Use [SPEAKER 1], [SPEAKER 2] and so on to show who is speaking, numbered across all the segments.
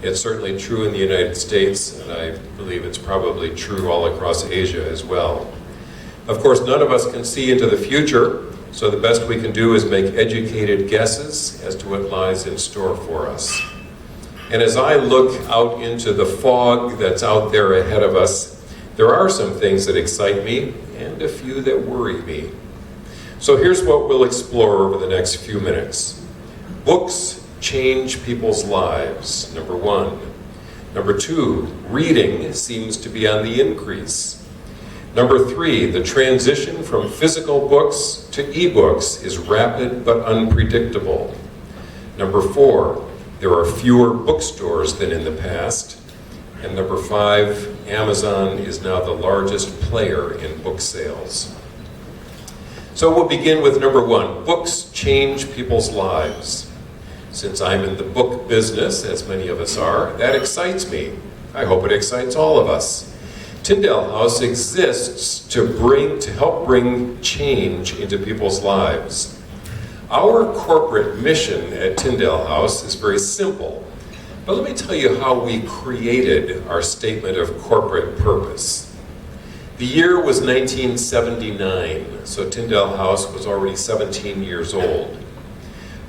[SPEAKER 1] It's certainly true in the United States, and I believe it's probably true all across Asia as well. Of course, none of us can see into the future, so the best we can do is make educated guesses as to what lies in store for us. And as I look out into the fog that's out there ahead of us, there are some things that excite me and a few that worry me. So here's what we'll explore over the next few minutes. Books change people's lives, number one. Number two, reading seems to be on the increase. Number three, the transition from physical books to ebooks is rapid but unpredictable. Number four, there are fewer bookstores than in the past. And number five, Amazon is now the largest player in book sales. So we'll begin with number one, books change people's lives. Since I'm in the book business, as many of us are, that excites me. I hope it excites all of us. Tyndale House exists to help bring change into people's lives. Our corporate mission at Tyndale House is very simple, but let me tell you how we created our statement of corporate purpose. The year was 1979, so Tyndale House was already 17 years old.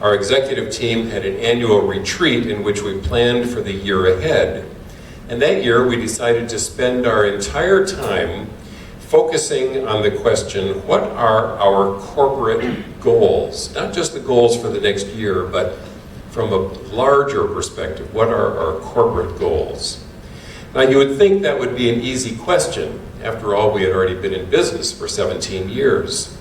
[SPEAKER 1] Our executive team had an annual retreat in which we planned for the year ahead. And that year we decided to spend our entire time focusing on the question, what are our corporate goals? Not just the goals for the next year, but from a larger perspective, what are our corporate goals? Now you would think that would be an easy question. After all, we had already been in business for 17 years.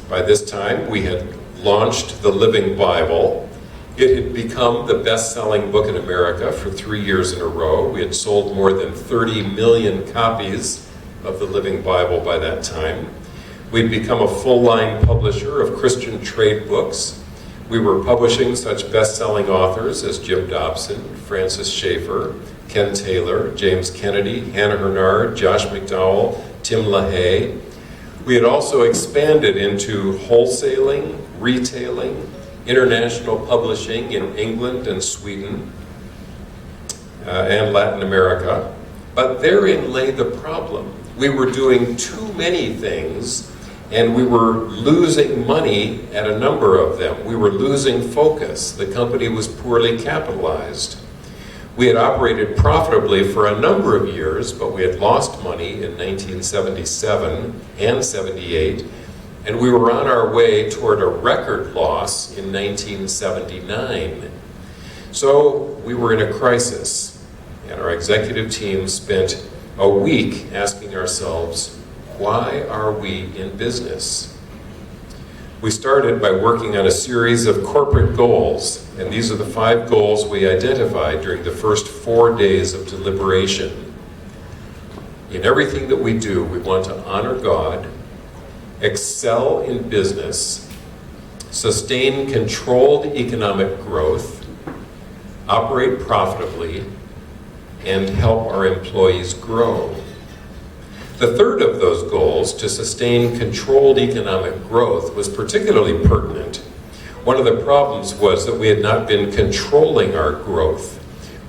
[SPEAKER 1] By this time, we had launched the Living Bible. It had become the best-selling book in America for 3 years in a row. We had sold more than 30 million copies of the Living Bible by that time. We'd become a full-line publisher of Christian trade books. We were publishing such best-selling authors as Jim Dobson, Francis Schaeffer, Ken Taylor, James Kennedy, Hannah Hurnard, Josh McDowell, Tim LaHaye. We had also expanded into wholesaling, retailing, international publishing in England and Sweden and Latin America. But therein lay the problem. We were doing too many things, and we were losing money at a number of them. We were losing focus. The company was poorly capitalized. We had operated profitably for a number of years, but we had lost money in 1977 and 78, and we were on our way toward a record loss in 1979. So we were in a crisis, and our executive team spent a week asking ourselves, why are we in business? We started by working on a series of corporate goals, and these are the 5 goals we identified during the first 4 days of deliberation. In everything that we do, we want to honor God, excel in business, sustain controlled economic growth, operate profitably, and help our employees grow. The third of those goals, to sustain controlled economic growth, was particularly pertinent. One of the problems was that we had not been controlling our growth.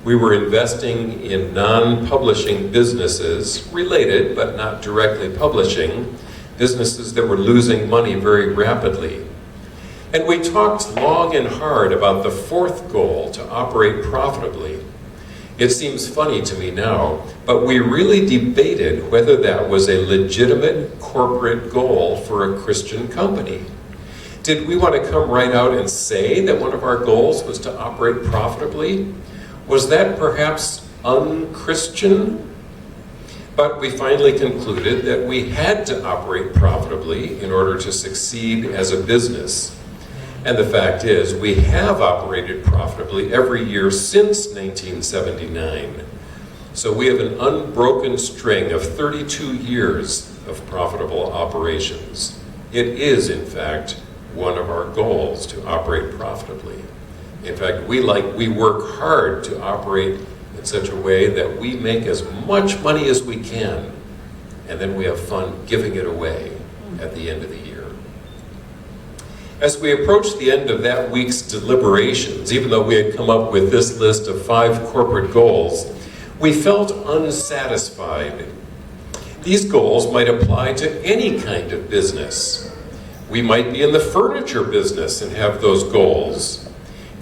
[SPEAKER 1] We were investing in non-publishing businesses, related but not directly publishing, businesses that were losing money very rapidly. And we talked long and hard about the 4th goal, to operate profitably. It seems funny to me now, but we really debated whether that was a legitimate corporate goal for a Christian company. Did we want to come right out and say that one of our goals was to operate profitably? Was that perhaps unchristian? But we finally concluded that we had to operate profitably in order to succeed as a business. And the fact is, we have operated profitably every year since 1979. So we have an unbroken string of 32 years of profitable operations. It is, in fact, one of our goals to operate profitably. In fact, we work hard to operate in such a way that we make as much money as we can, and then we have fun giving it away at the end of the year. As we approached the end of that week's deliberations, even though we had come up with this list of 5 corporate goals, we felt unsatisfied. These goals might apply to any kind of business. We might be in the furniture business and have those goals.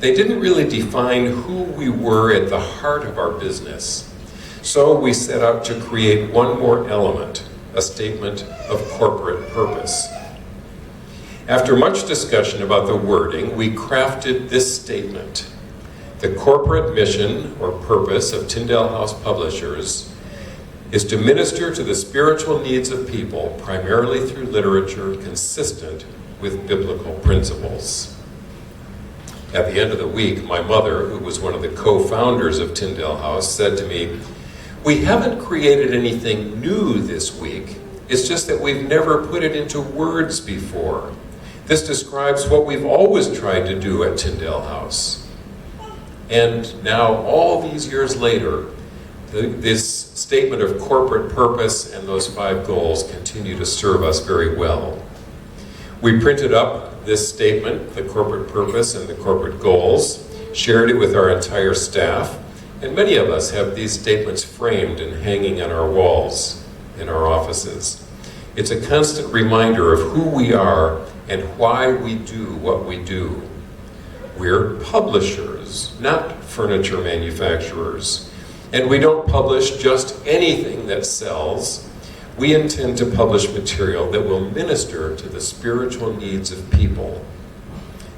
[SPEAKER 1] They didn't really define who we were at the heart of our business. So we set out to create one more element, a statement of corporate purpose. After much discussion about the wording, we crafted this statement. The corporate mission or purpose of Tyndale House Publishers is to minister to the spiritual needs of people, primarily through literature consistent with biblical principles. At the end of the week, my mother, who was one of the co-founders of Tyndale House, said to me, "We haven't created anything new this week. It's just that we've never put it into words before. This describes what we've always tried to do at Tyndale House." And now, all these years later, this statement of corporate purpose and those 5 goals continue to serve us very well. We printed up this statement, the corporate purpose and the corporate goals, shared it with our entire staff, and many of us have these statements framed and hanging on our walls in our offices. It's a constant reminder of who we are and why we do what we do. We're publishers, not furniture manufacturers. And we don't publish just anything that sells. We intend to publish material that will minister to the spiritual needs of people,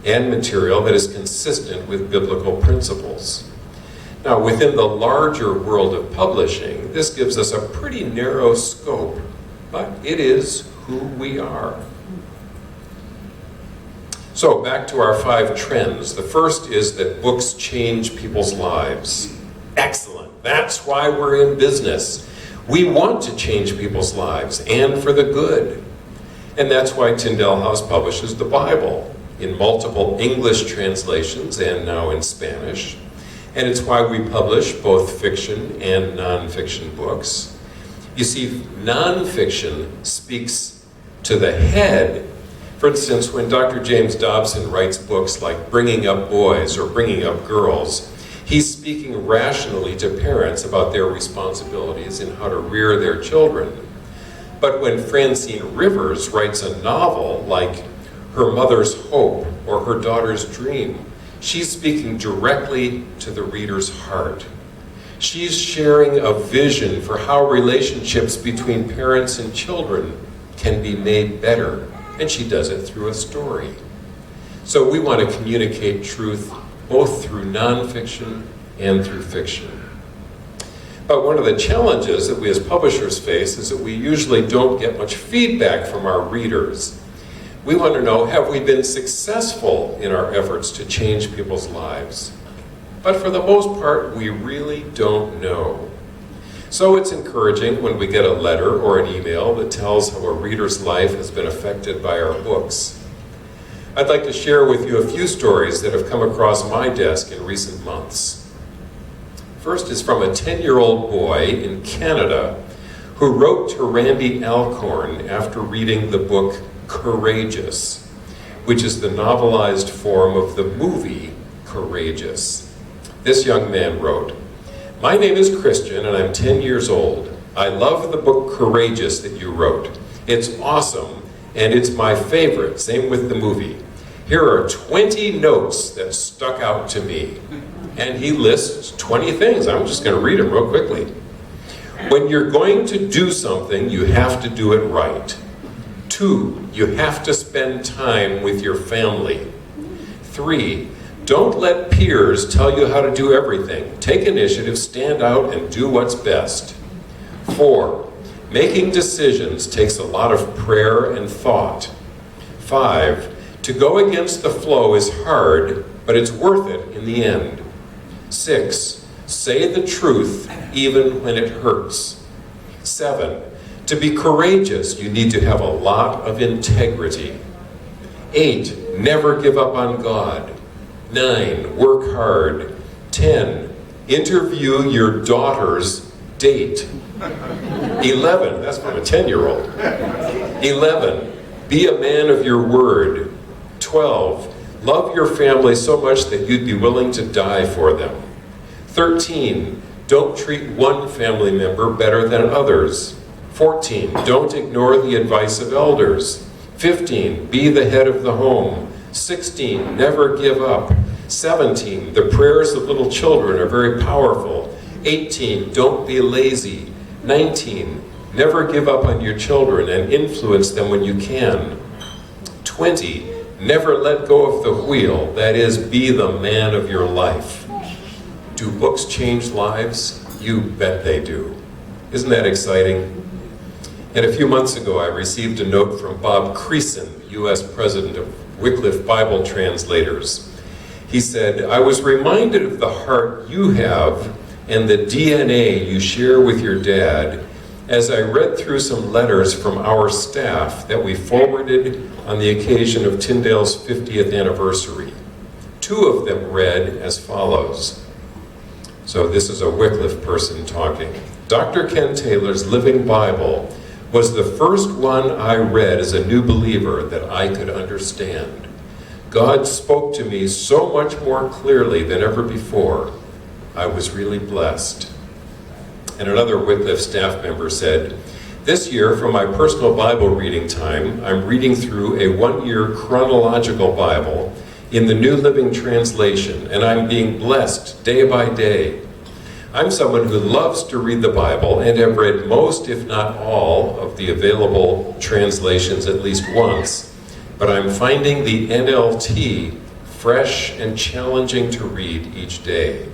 [SPEAKER 1] and material that is consistent with biblical principles. Now, within the larger world of publishing, this gives us a pretty narrow scope, but it is who we are. So, back to our 5 trends. The first is that books change people's lives. Excellent. That's why we're in business. We want to change people's lives, and for the good. And that's why Tyndale House publishes the Bible in multiple English translations and now in Spanish. And it's why we publish both fiction and nonfiction books. You see, nonfiction speaks to the head. For instance, when Dr. James Dobson writes books like Bringing Up Boys or Bringing Up Girls, he's speaking rationally to parents about their responsibilities in how to rear their children. But when Francine Rivers writes a novel like Her Mother's Hope or Her Daughter's Dream, she's speaking directly to the reader's heart. She's sharing a vision for how relationships between parents and children can be made better, and she does it through a story. So we want to communicate truth both through nonfiction and through fiction. But one of the challenges that we as publishers face is that we usually don't get much feedback from our readers. We want to know, have we been successful in our efforts to change people's lives? But for the most part, we really don't know. So it's encouraging when we get a letter or an email that tells how a reader's life has been affected by our books. I'd like to share with you a few stories that have come across my desk in recent months. First is from a 10-year-old boy in Canada who wrote to Randy Alcorn after reading the book Courageous, which is the novelized form of the movie Courageous. This young man wrote, "My name is Christian and I'm 10 years old. I love the book Courageous that you wrote. It's awesome and it's my favorite, same with the movie. Here are 20 notes that stuck out to me." And he lists 20 things. I'm just going to read them real quickly. When you're going to do something, you have to do it right. 2, you have to spend time with your family. 3, don't let peers tell you how to do everything. Take initiative, stand out, and do what's best. 4, making decisions takes a lot of prayer and thought. 5, to go against the flow is hard, but it's worth it in the end. 6, say the truth even when it hurts. 7, to be courageous, you need to have a lot of integrity. 8, never give up on God. 9, work hard. 10, interview your daughter's date. 11, that's from a 10-year-old. 11, be a man of your word. 12, love your family so much that you'd be willing to die for them. 13, don't treat one family member better than others. 14, don't ignore the advice of elders. 15, be the head of the home. 16, never give up. 17, the prayers of little children are very powerful. 18, don't be lazy. 19, never give up on your children and influence them when you can. 20, never let go of the wheel, that is, be the man of your life. Do books change lives? You bet they do. Isn't that exciting? And a few months ago, I received a note from Bob Creason, U.S. President of Wycliffe Bible Translators. He said, I was reminded of the heart you have and the DNA you share with your dad as I read through some letters from our staff that we forwarded on the occasion of Tyndale's 50th anniversary. 2 of them read as follows. So this is a Wycliffe person talking. Dr. Ken Taylor's Living Bible was the first one I read as a new believer that I could understand. God spoke to me so much more clearly than ever before. I was really blessed. And another Wycliffe staff member said, this year, for my personal Bible reading time, I'm reading through a 1-year chronological Bible in the New Living Translation, and I'm being blessed day by day. I'm someone who loves to read the Bible and have read most, if not all, of the available translations at least once, but I'm finding the NLT fresh and challenging to read each day.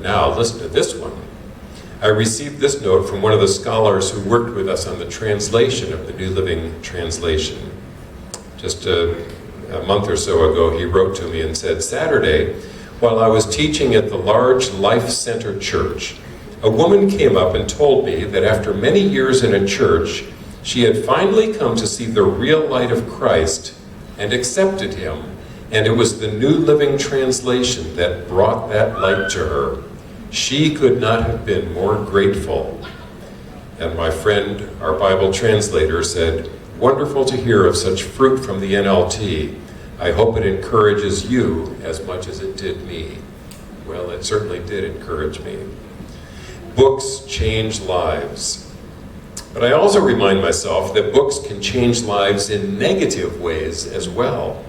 [SPEAKER 1] Now, listen to this one. I received this note from one of the scholars who worked with us on the translation of the New Living Translation. Just a month or so ago, he wrote to me and said, Saturday, while I was teaching at the large Life Center church, a woman came up and told me that after many years in a church, she had finally come to see the real light of Christ and accepted him, and it was the New Living Translation that brought that light to her. She could not have been more grateful. And my friend, our Bible translator, said, wonderful to hear of such fruit from the NLT. I hope it encourages you as much as it did me. Well, it certainly did encourage me. Books change lives. But I also remind myself that books can change lives in negative ways as well.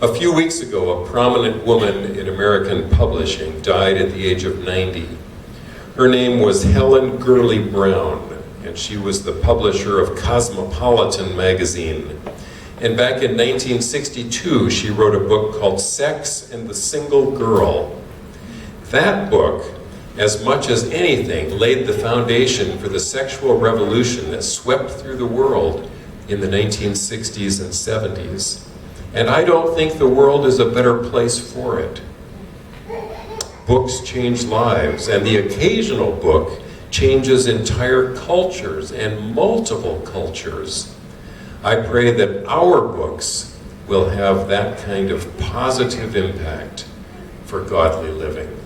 [SPEAKER 1] A few weeks ago, a prominent woman in American publishing died at the age of 90. Her name was Helen Gurley Brown, and she was the publisher of Cosmopolitan magazine. And back in 1962, she wrote a book called Sex and the Single Girl. That book, as much as anything, laid the foundation for the sexual revolution that swept through the world in the 1960s and 70s. And I don't think the world is a better place for it. Books change lives, and the occasional book changes entire cultures and multiple cultures. I pray that our books will have that kind of positive impact for godly living.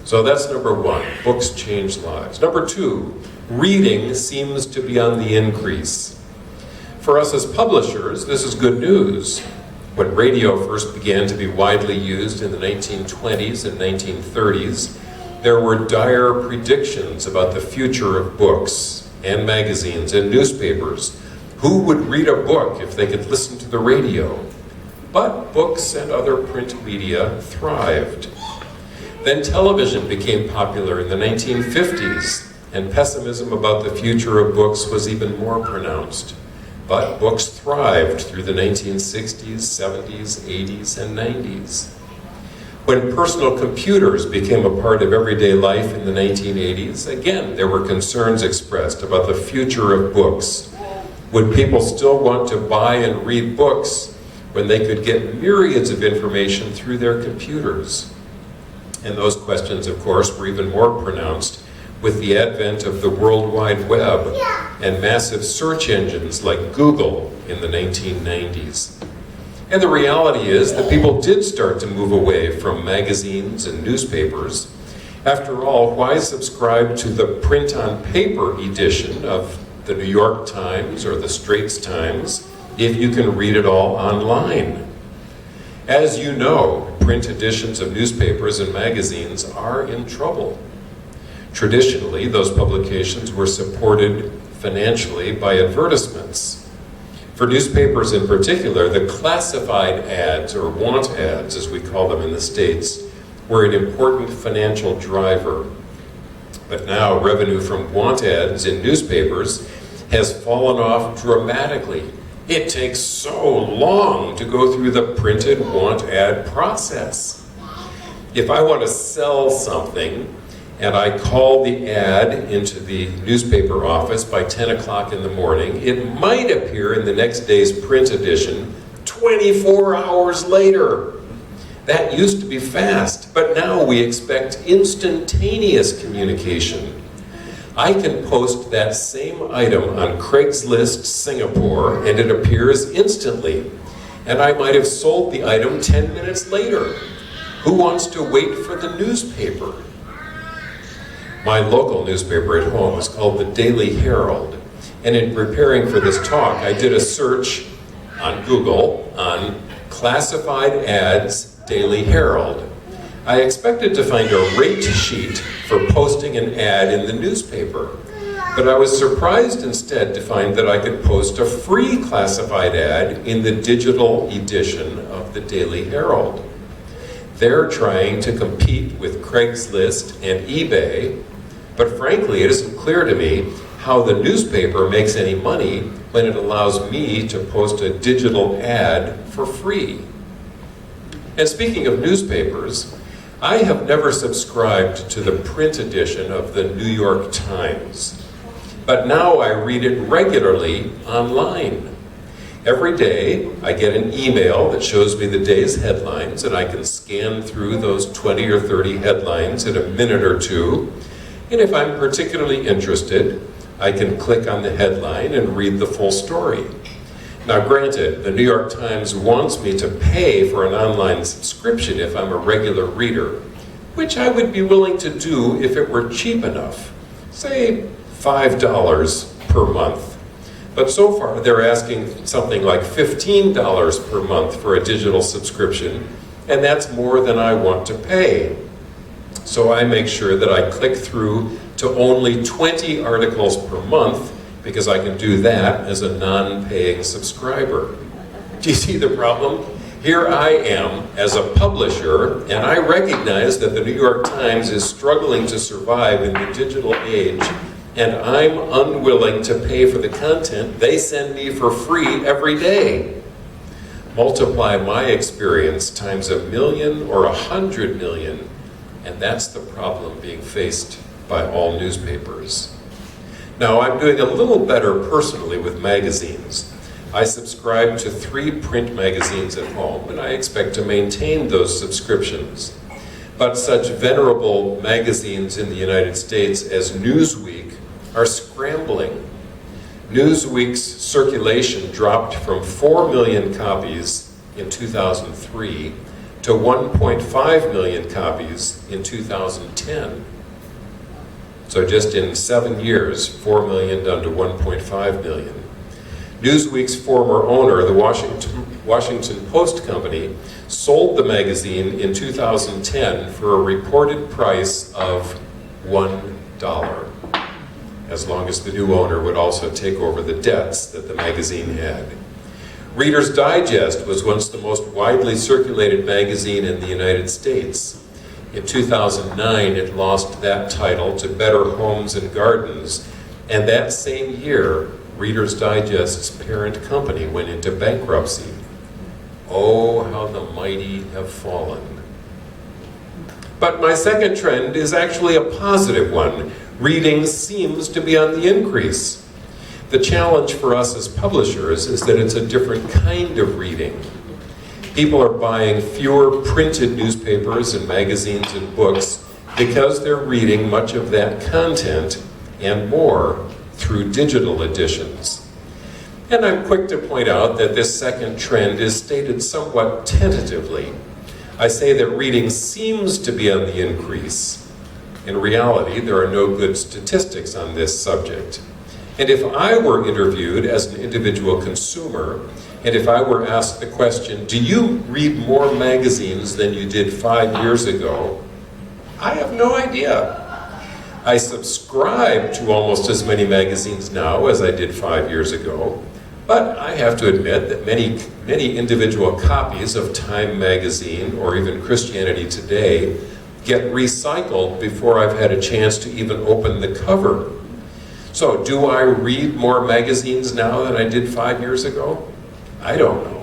[SPEAKER 1] So that's number 1, books change lives. Number 2, reading seems to be on the increase. For us as publishers, this is good news. When radio first began to be widely used in the 1920s and 1930s, there were dire predictions about the future of books and magazines and newspapers. Who would read a book if they could listen to the radio? But books and other print media thrived. Then television became popular in the 1950s, and pessimism about the future of books was even more pronounced. But books thrived through the 1960s, 70s, 80s, and 90s. When personal computers became a part of everyday life in the 1980s, again, there were concerns expressed about the future of books. Would people still want to buy and read books when they could get myriads of information through their computers? And those questions, of course, were even more pronounced with the advent of the World Wide Web and massive search engines like Google in the 1990s. And the reality is that people did start to move away from magazines and newspapers. After all, why subscribe to the print-on-paper edition of the New York Times or the Straits Times if you can read it all online. As you know, print editions of newspapers and magazines are in trouble. Traditionally, those publications were supported financially by advertisements. For newspapers in particular, the classified ads, or want ads as we call them in the States, were an important financial driver. But now revenue from want ads in newspapers has fallen off dramatically. It takes so long to go through the printed want ad process. If I want to sell something and I call the ad into the newspaper office by 10 o'clock in the morning, it might appear in the next day's print edition 24 hours later. That used to be fast, but now we expect instantaneous communication. I can post that same item on Craigslist Singapore and it appears instantly. And I might have sold the item 10 minutes later. Who wants to wait for the newspaper? My local newspaper at home is called the Daily Herald. And in preparing for this talk, I did a search on Google on classified ads Daily Herald. I expected to find a rate sheet for posting an ad in the newspaper, but I was surprised instead to find that I could post a free classified ad in the digital edition of the Daily Herald. They're trying to compete with Craigslist and eBay, but frankly, it isn't clear to me how the newspaper makes any money when it allows me to post a digital ad for free. And speaking of newspapers, I have never subscribed to the print edition of the New York Times, but now I read it regularly online. Every day I get an email that shows me the day's headlines, and I can scan through those 20 or 30 headlines in a minute or two, and if I'm particularly interested, I can click on the headline and read the full story. Now granted, the New York Times wants me to pay for an online subscription if I'm a regular reader, which I would be willing to do if it were cheap enough, say $5 per month. But so far they're asking something like $15 per month for a digital subscription, and that's more than I want to pay. So I make sure that I click through to only 20 articles per month, because I can do that as a non-paying subscriber. Do you see the problem? Here I am as a publisher, and I recognize that the New York Times is struggling to survive in the digital age, and I'm unwilling to pay for the content they send me for free every day. Multiply my experience times 1 million or 100 million, and that's the problem being faced by all newspapers. Now, I'm doing a little better personally with magazines. I subscribe to 3 print magazines at home, and I expect to maintain those subscriptions. But such venerable magazines in the United States as Newsweek are scrambling. Newsweek's circulation dropped from 4 million copies in 2003 to 1.5 million copies in 2010. So just in 7 years, 4 million down to 1.5 million. Newsweek's former owner, the Washington Post Company, sold the magazine in 2010 for a reported price of $1, as long as the new owner would also take over the debts that the magazine had. Reader's Digest was once the most widely circulated magazine in the United States. In 2009, it lost that title to Better Homes and Gardens, and that same year, Reader's Digest's parent company went into bankruptcy. Oh, how the mighty have fallen. But my second trend is actually a positive one. Reading seems to be on the increase. The challenge for us as publishers is that it's a different kind of reading. People are buying fewer printed newspapers and magazines and books because they're reading much of that content and more through digital editions. And I'm quick to point out that this second trend is stated somewhat tentatively. I say that reading seems to be on the increase. In reality, there are no good statistics on this subject. And if I were interviewed as an individual consumer, and if I were asked the question, do you read more magazines than you did 5 years ago? I have no idea. I subscribe to almost as many magazines now as I did 5 years ago, but I have to admit that many individual copies of Time magazine or even Christianity Today get recycled before I've had a chance to even open the cover. So, do I read more magazines now than I did 5 years ago? I don't know.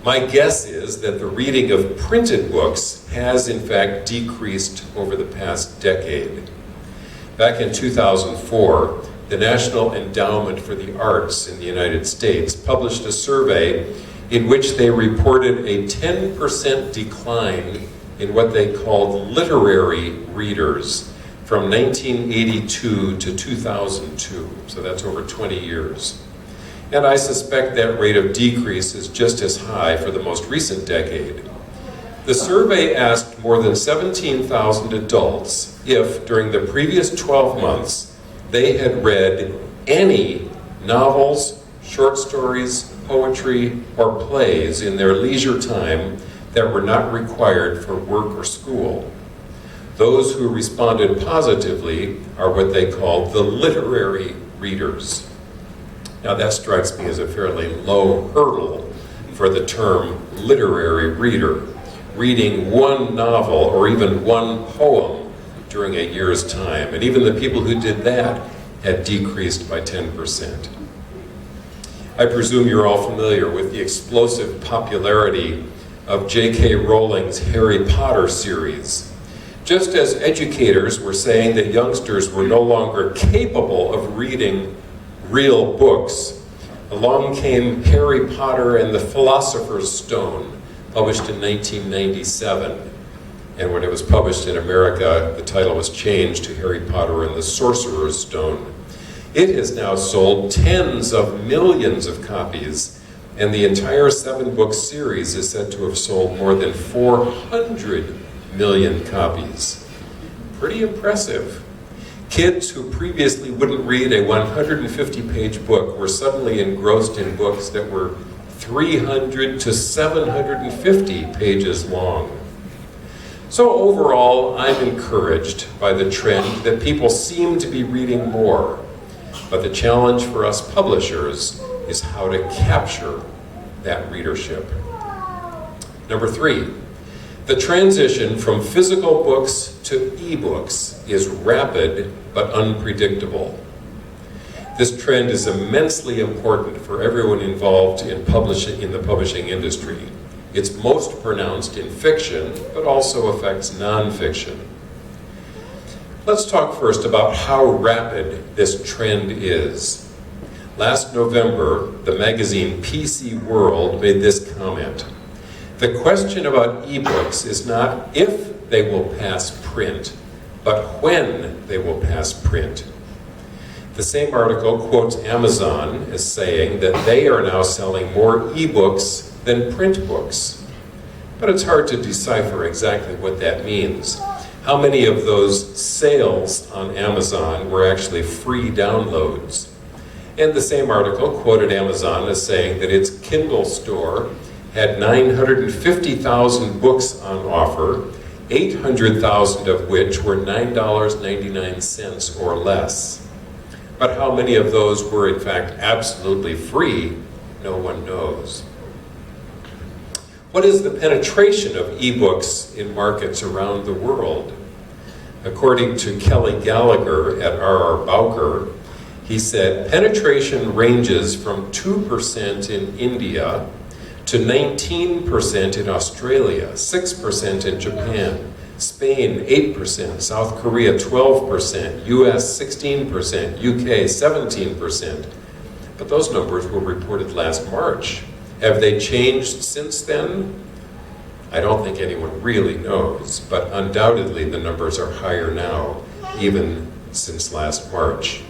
[SPEAKER 1] My guess is that the reading of printed books has in fact decreased over the past decade. Back in 2004, the National Endowment for the Arts in the United States published a survey in which they reported a 10% decline in what they called literary readers from 1982 to 2002. So that's over 20 years. And I suspect that rate of decrease is just as high for the most recent decade. The survey asked more than 17,000 adults if, during the previous 12 months, they had read any novels, short stories, poetry, or plays in their leisure time that were not required for work or school. Those who responded positively are what they called the literary readers. Now that strikes me as a fairly low hurdle for the term literary reader, reading one novel or even one poem during a year's time. And even the people who did that had decreased by 10%. I presume you're all familiar with the explosive popularity of J.K. Rowling's Harry Potter series. Just as educators were saying that youngsters were no longer capable of reading real books, along came Harry Potter and the Philosopher's Stone, published in 1997. And when it was published in America, the title was changed to Harry Potter and the Sorcerer's Stone. It has now sold tens of millions of copies, and the entire 7-book series is said to have sold more than 400 million copies. Pretty impressive. Kids who previously wouldn't read a 150-page book were suddenly engrossed in books that were 300 to 750 pages long. So overall, I'm encouraged by the trend that people seem to be reading more. But the challenge for us publishers is how to capture that readership. Number 3, the transition from physical books to e-books is rapid but unpredictable. This trend is immensely important for everyone involved in the publishing industry. It's most pronounced in fiction, but also affects nonfiction. Let's talk first about how rapid this trend is. Last November, the magazine PC World made this comment. The question about ebooks is not if they will pass print, but when they will pass print. The same article quotes Amazon as saying that they are now selling more ebooks than print books. But it's hard to decipher exactly what that means. How many of those sales on Amazon were actually free downloads? And the same article quoted Amazon as saying that its Kindle store had 950,000 books on offer, 800,000 of which were $9.99 or less. But how many of those were in fact absolutely free, no one knows. What is the penetration of ebooks in markets around the world? According to Kelly Gallagher at R.R. Bowker, he said penetration ranges from 2% in India to 19% in Australia, 6% in Japan, Spain 8%, South Korea 12%, US 16%, UK 17%. But those numbers were reported last March. Have they changed since then? I don't think anyone really knows, but undoubtedly the numbers are higher now, even since last March.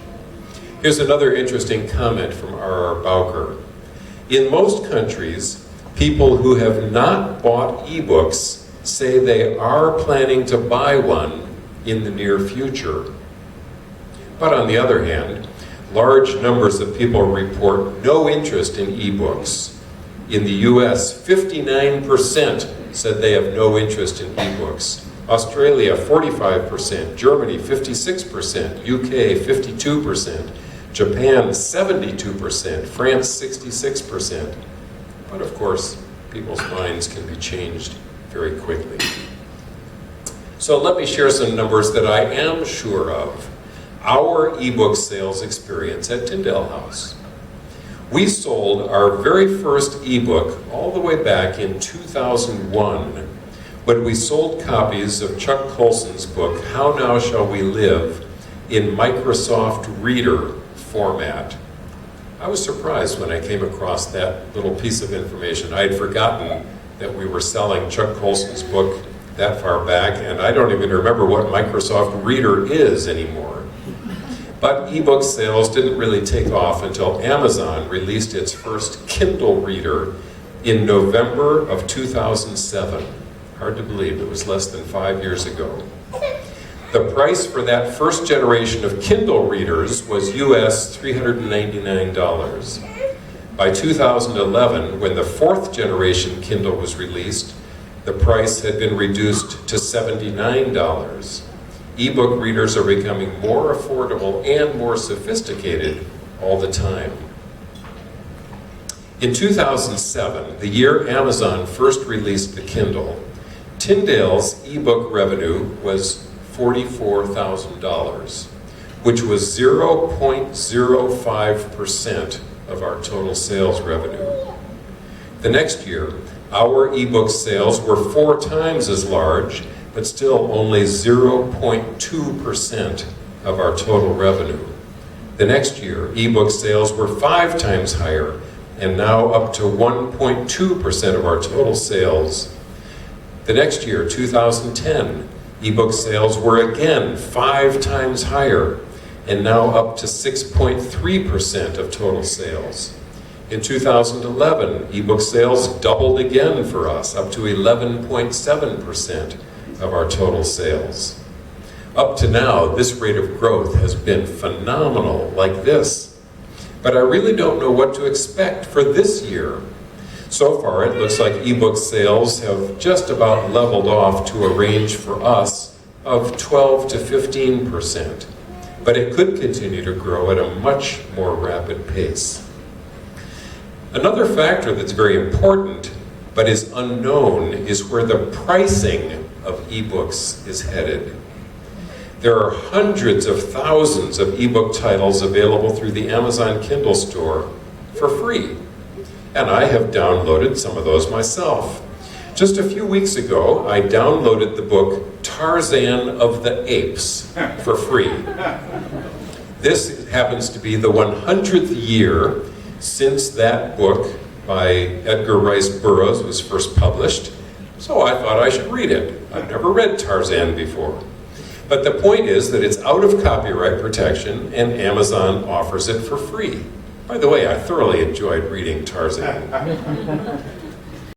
[SPEAKER 1] Here's another interesting comment from R.R. Bowker. In most countries, people who have not bought ebooks say they are planning to buy one in the near future. But on the other hand, large numbers of people report no interest in ebooks. In the US, 59% said they have no interest in ebooks. Australia, 45%, Germany, 56%, UK, 52%, Japan, 72%, France, 66%. But of course, people's minds can be changed very quickly. So let me share some numbers that I am sure of. Our ebook sales experience at Tyndale House. We sold our very first ebook all the way back in 2001 when we sold copies of Chuck Colson's book, How Now Shall We Live, in Microsoft Reader format. I was surprised when I came across that little piece of information. I had forgotten that we were selling Chuck Colson's book that far back, and I don't even remember what Microsoft Reader is anymore. But ebook sales didn't really take off until Amazon released its first Kindle reader in November of 2007. Hard to believe, it was less than 5 years ago. The price for that first generation of Kindle readers was US $399. By 2011, when the fourth generation Kindle was released, the price had been reduced to $79. Ebook readers are becoming more affordable and more sophisticated all the time. In 2007, the year Amazon first released the Kindle, Tyndale's ebook revenue was $44,000, which was 0.05% of our total sales revenue. The next year, our ebook sales were 4 times as large, but still only 0.2% of our total revenue. The next year, ebook sales were 5 times higher, and now up to 1.2% of our total sales. The next year, 2010, ebook sales were again 5 times higher, and now up to 6.3% of total sales. In 2011, ebook sales doubled again for us, up to 11.7% of our total sales. Up to now, this rate of growth has been phenomenal, like this. But I really don't know what to expect for this year. So far, it looks like ebook sales have just about leveled off to a range for us of 12 to 15%. But it could continue to grow at a much more rapid pace. Another factor that's very important, but is unknown, is where the pricing of ebooks is headed. There are hundreds of thousands of ebook titles available through the Amazon Kindle store for free. And I have downloaded some of those myself. Just a few weeks ago, I downloaded the book Tarzan of the Apes for free. This happens to be the 100th year since that book by Edgar Rice Burroughs was first published, so I thought I should read it. I've never read Tarzan before. But the point is that it's out of copyright protection and Amazon offers it for free. By the way, I thoroughly enjoyed reading Tarzan.